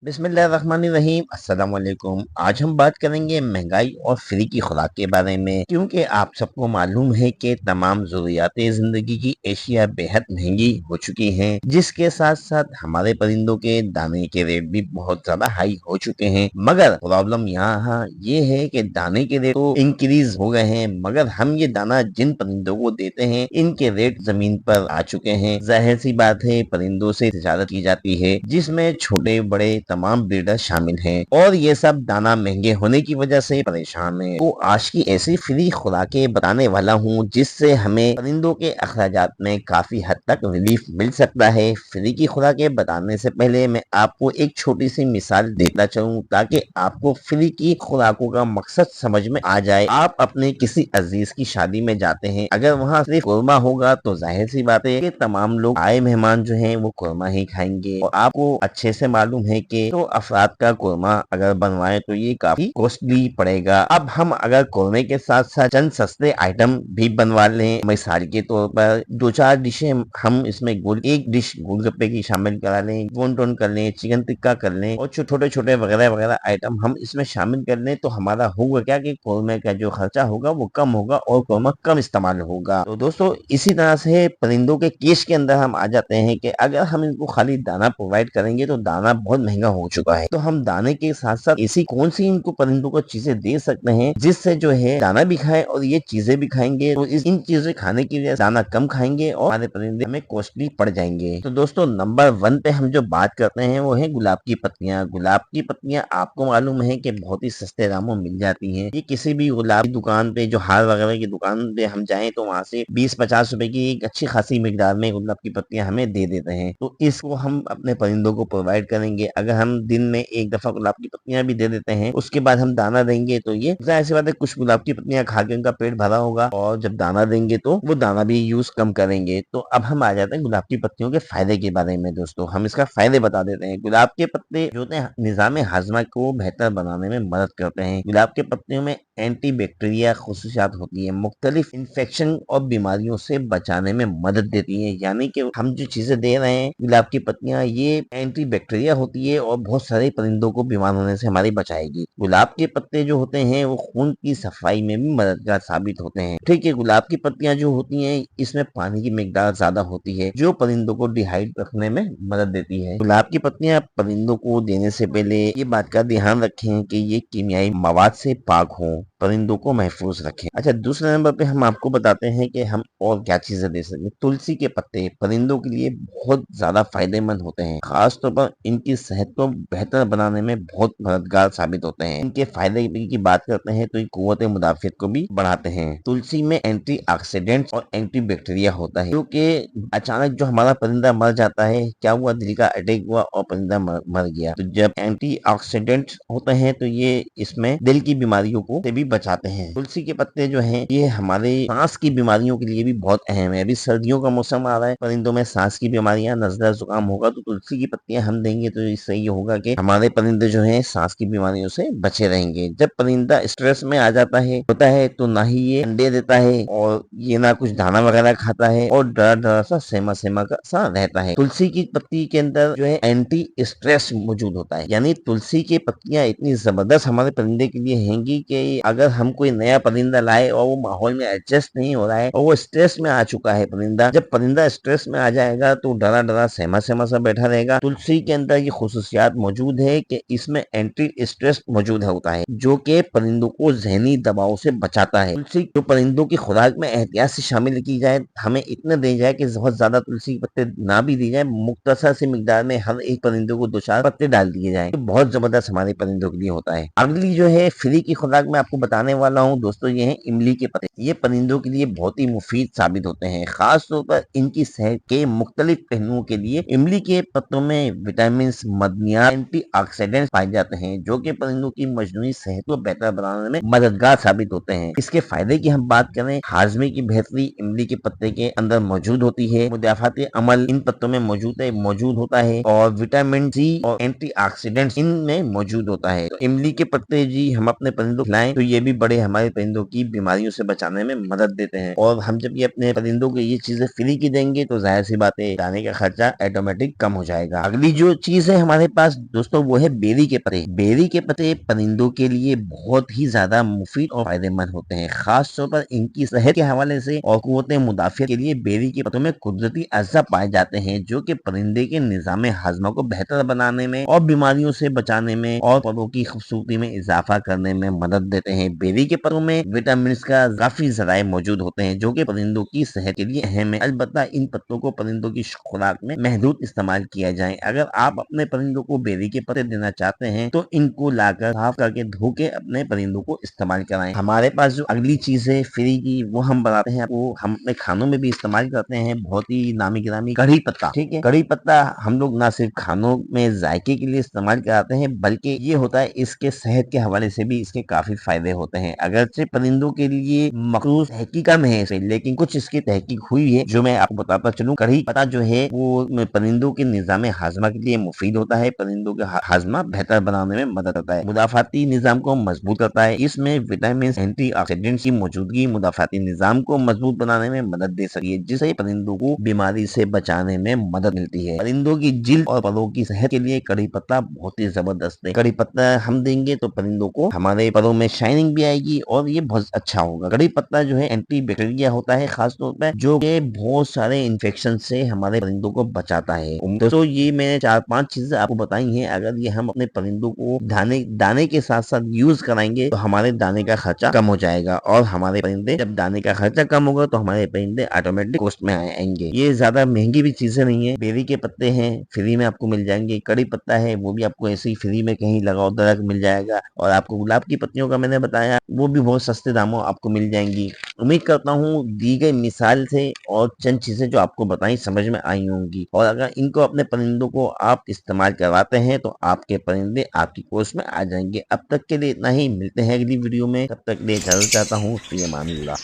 बिस्मिल्लाहिर्रहमानिर्रहीम। अस्सलाम वालेकुम। आज हम बात करेंगे महंगाई और फ्री की खुराक के बारे में, क्योंकि आप सबको मालूम है कि तमाम ज़रूरियात ज़िंदगी की एशिया बेहद महंगी हो चुकी हैं, जिसके साथ साथ हमारे परिंदों के दाने के रेट भी बहुत ज़्यादा हाई हो चुके हैं। मगर प्रॉब्लम यहाँ ये है कि दाने के रेट तो इंक्रीज हो गए हैं, मगर हम ये दाना जिन परिंदों को देते हैं इनके रेट जमीन पर आ चुके हैं। जाहिर सी बात है, परिंदों से तिजारत की जाती है जिसमें छोटे बड़े तमाम ब्रीडर शामिल हैं, और ये सब दाना महंगे होने की वजह से परेशान हैं। तो आज की ऐसी फ्री खुराकें बताने वाला हूँ जिससे हमें परिंदों के अखराजात में काफी हद तक रिलीफ मिल सकता है। फ्री की खुराकें बताने से पहले मैं आपको एक छोटी सी मिसाल देना चाहूँ ताकि आपको फ्री की खुराकों का मकसद समझ में आ जाए। आप अपने किसी अजीज की शादी में जाते हैं, अगर वहाँ सिर्फ कोरमा होगा तो जाहिर सी बात है कि तमाम लोग आए मेहमान जो हैं वो कोरमा ही खाएंगे, और आपको अच्छे से मालूम है कि तो अफराद का कोरमा अगर बनवाए तो ये काफी कॉस्टली पड़ेगा। अब हम अगर कोरमे के साथ साथ चंद सस्ते आइटम भी बनवा लें, मिसाल के तौर पर दो चार डिशें हम इसमें एक डिश गोलगप्पे की शामिल करा लें, वोंटन कर लें, चिकन टिक्का कर लें, और छोटे छोटे वगैरह वगैरह आइटम हम इसमें शामिल कर लें, तो हमारा होगा क्या कि कोरमे का जो खर्चा होगा वो कम होगा और कोरमा कम इस्तेमाल होगा। तो दोस्तों, इसी तरह से परिंदों के केस के अंदर हम आ जाते हैं कि अगर हम इनको खाली दाना प्रोवाइड करेंगे तो दाना बहुत महंगा हो चुका है। तो हम दाने के साथ साथ ऐसी कौन सी इनको परिंदों को चीजें दे सकते हैं जिससे जो है दाना भी खाए और ये चीजें भी खाएंगे, तो इन चीजें खाने की वजह से दाना कम खाएंगे और हमारे परिंदे हमें कॉस्टली पड़ जाएंगे। तो दोस्तों, नंबर 1 पे हम जो बात करते हैं वो है गुलाब की पत्तियां। गुलाब की पत्तियां आपको मालूम है कि बहुत ही सस्ते दामों में मिल जाती हैं। ये किसी भी गुलाब की दुकान पे, जो हार वगैरह की दुकान पे हम जाएं तो वहां से 20-50 रुपए की एक अच्छी खासी मिकदार में गुलाब की पत्तियां हमें दे देते हैं। तो इसको हम अपने परिंदों को प्रोवाइड करेंगे। अगर हम दिन में एक दफा गुलाब की पत्तियां भी दे देते हैं, उसके बाद हम दाना देंगे, तो ये जाहिर सी बात है कुछ गुलाब की पत्तियां खा के उनका पेट भरा होगा, और जब दाना देंगे तो वो दाना भी यूज कम करेंगे। तो अब हम आ जाते हैं गुलाब की पत्तियों के फायदे के बारे में। दोस्तों, हम इसका फायदे बता देते हैं। गुलाब के पत्ते जो होते हैं निजाम हाजमा को बेहतर बनाने में मदद करते हैं। गुलाब के पत्तियों में एंटी बैक्टीरिया खुसूसियात होती है, मुख्तलिफ इन्फेक्शन और बीमारियों से बचाने में मदद देती है। यानी कि हम जो चीजें दे रहे हैं गुलाब की पत्तियां, ये एंटी बैक्टीरिया होती है और बहुत सारे परिंदों को बीमार होने से हमारी बचाएगी। गुलाब के पत्ते जो होते हैं वो खून की सफाई में भी मददगार साबित होते हैं। ठीक है, गुलाब की पत्तियां जो होती हैं इसमें पानी की मिकदार ज्यादा होती है जो परिंदों को डिहाइड्रेट रखने में मदद देती है। गुलाब की पत्तियां परिंदों को देने से पहले ये बात का ध्यान रखें कि ये कीमियाई मवाद से पाक हो, परिंदों को महफूज रखें। अच्छा, दूसरे नंबर पे हम आपको बताते हैं कि हम और क्या चीजें दे सकते हैं। तुलसी के पत्ते परिंदों के लिए बहुत ज्यादा फायदेमंद होते हैं, खास तौर पर इनकी सेहत को बेहतर बनाने में बहुत मददगार साबित होते हैं। इनके फायदे की बात करते हैं तो ये कुव्वत मुदाफियत को भी बढ़ाते हैं। तुलसी में एंटीऑक्सीडेंट्स और एंटी बैक्टीरिया होता है, क्योंकि अचानक जो हमारा परिंदा मर जाता है, क्या हुआ, दिल का अटैक हुआ और परिंदा मर गया, तो जब एंटीऑक्सीडेंट्स होते हैं तो ये इसमें दिल की बीमारियों को से भी बचाते हैं। तुलसी के पत्ते जो हैं ये हमारे सांस की बीमारियों के लिए भी बहुत अहम है। अभी सर्दियों का मौसम आ रहा है, परिंदों में सांस की बीमारियां, नजला जुकाम होगा, तो तुलसी की पत्तियां हम देंगे तो इससे ये होगा कि हमारे परिंदे जो हैं सांस की बीमारियों से बचे रहेंगे। जब परिंदा स्ट्रेस में आ जाता है तो ना ही ये अंडे देता है और ये ना कुछ दाना वगैरह खाता है, और डरा डरा सा सेमा सेमा का सा रहता है। तुलसी की पत्ती के अंदर जो है एंटी स्ट्रेस मौजूद होता है, यानी तुलसी की पत्तियां इतनी जबरदस्त हमारे परिंदे के लिए हैंगी कि अगर हम कोई नया परिंदा लाए और वो माहौल में एडजस्ट नहीं हो रहा है और वो स्ट्रेस में आ चुका है परिंदा, जब परिंदा स्ट्रेस में आ जाएगा तो डरा डरा सहमा सहमा सा बैठा रहेगा। तुलसी के अंदर ये खुसूसियात मौजूद है कि इसमें एंटी स्ट्रेस मौजूद होता है जो कि परिंदों को जहनी दबाव से बचाता है। तुलसी जो परिंदों की खुराक में एहतियात से शामिल की जाए, हमें इतना दी जाए कि बहुत ज्यादा तुलसी के पत्ते ना भी दी जाए, मुख्तसर से मिकदार में हर एक परिंदे को 2-4 पत्ते डाल दिए जाए, तो बहुत जबरदस्त हमारे परिंदों के लिए होता है। अगली जो है फ्री की खुराक में आपको बताने वाला हूँ दोस्तों, ये है इमली के पत्ते। ये परिंदों के लिए बहुत ही मुफीद साबित होते हैं, खास तौर पर इनकी सेहत के मुख्तलिफ पहलुओं के लिए इमली के पत्तों में विटामिन, मदनियात, एंटीऑक्सीडेंट्स पाए जाते हैं जो कि परिंदों की मजनूई सेहत को बेहतर बनाने में मददगार साबित होते हैं। इसके फायदे की हम बात करें, हाजमे की बेहतरी इमली के पत्ते के अंदर मौजूद होती है, मुदाफाती अमल इन पत्तों में मौजूद होता है, और विटामिन सी और एंटीऑक्सीडेंट्स इनमें मौजूद होता है। तो इमली के पत्ते जी हम अपने परिंदों को खिलाएं तो ये भी बड़े हमारे परिंदों की बीमारियों से बचाने में मदद देते हैं। और हम जब ये अपने परिंदों को ये चीजें फ्री की देंगे तो जाहिर सी बात है दाने का खर्चा ऑटोमेटिक कम हो जाएगा। अगली जो चीज है हमारे पास दोस्तों वो है बेरी के पत्ते। बेरी के पत्ते परिंदों के लिए बहुत ही ज्यादा मुफीद और फायदेमंद होते हैं, खास तौर पर इनकी सेहत के हवाले से और कुव्वत मुदाफियत के लिए बेरी के पत्तों में कुदरती अज्जा पाए जाते हैं जो कि परिंदे के निजाम हाजमा को बेहतर बनाने में और बीमारियों से बचाने में और पौधों की खूबसूरती में इजाफा करने में मदद देते हैं। बेरी के पत्तों में विटामिन का काफी जराए मौजूद होते हैं जो कि परिंदों की सेहत के लिए अहम है। अलबत्ता इन पत्तों को परिंदों की खुराक में महदूद इस्तेमाल किया जाए। अगर आप अपने परिंदों को बेरी के पत्ते देना चाहते हैं तो इनको लाकर साफ करके धो के अपने परिंदों को इस्तेमाल कराएं। हमारे पास जो अगली चीज है फ्री की वो हम बनाते हैं, वो हम अपने खानों में भी इस्तेमाल करते हैं, बहुत ही नामी गिरामी कढ़ी पत्ता। ठीक है, कढ़ी पत्ता हम लोग ना सिर्फ खानों में जायके के लिए इस्तेमाल कराते हैं बल्कि ये होता है इसके सेहत के हवाले से भी इसके काफी फायदे होते हैं। अगरचे परिंदों के लिए मखसूस तहकीक कम है इसे, लेकिन कुछ इसकी तहकीक हुई है जो मैं आपको बताता चलूं। कढ़ी पत्ता जो है वो परिंदों के निजाम हाजमा के लिए मुफीद होता है, परिंदों का हाजमा बेहतर बनाने में मदद करता है, मुदाफाती निजाम को मजबूत करता है। इसमें विटामिन एंटीऑक्सीडेंट्स की मौजूदगी मुदाफाती निजाम को मजबूत बनाने में मदद दे सकती है, जिससे परिंदों को बीमारी से बचाने में मदद मिलती है। परिंदों की जिल्द और परों की सेहत के लिए कढ़ी पत्ता बहुत ही जबरदस्त है। कढ़ी पत्ता हम देंगे तो परिंदों को हमारे परों में शाइनिंग भी आएगी और ये बहुत अच्छा होगा। कढ़ी पत्ता जो है एंटी बैक्टीरिया होता है खास तौर पर, जो कि बहुत सारे इन्फेक्शन से हमारे परिंदों को बचाता है। दोस्तों ये मैंने 4-5 चीजें आपको बताई हैं, अगर ये हम अपने परिंदों को दाने के साथ साथ यूज कराएंगे तो हमारे दाने का खर्चा कम हो जाएगा और हमारे परिंदे जब दाने का खर्चा कम होगा तो हमारे परिंदे ऑटोमेटिक कॉस्ट में आएंगे। ये ज्यादा महंगी भी चीजें नहीं है, बेरी के पत्ते हैं फ्री में आपको मिल जाएंगे, कड़ी पत्ता है वो भी आपको ऐसे ही फ्री में कहीं लगाओ दरक मिल जाएगा, और आपको गुलाब की पत्तियों का मैंने बताया वो भी बहुत सस्ते दामों आपको मिल जाएंगी। उम्मीद करता हूँ दी गई मिसाल से और चंद चीजें जो आपको बताई समझ में आई होंगी, और अगर इनको अपने परिंदों को आप इस्तेमाल करवाते हैं तो आपके परिंदे आपकी कोर्स में आ जाएंगे। अब तक के लिए इतना ही, मिलते हैं अगली वीडियो में, तब तक के लिए इजाजत चाहता हूँ। फी अमान अल्लाह।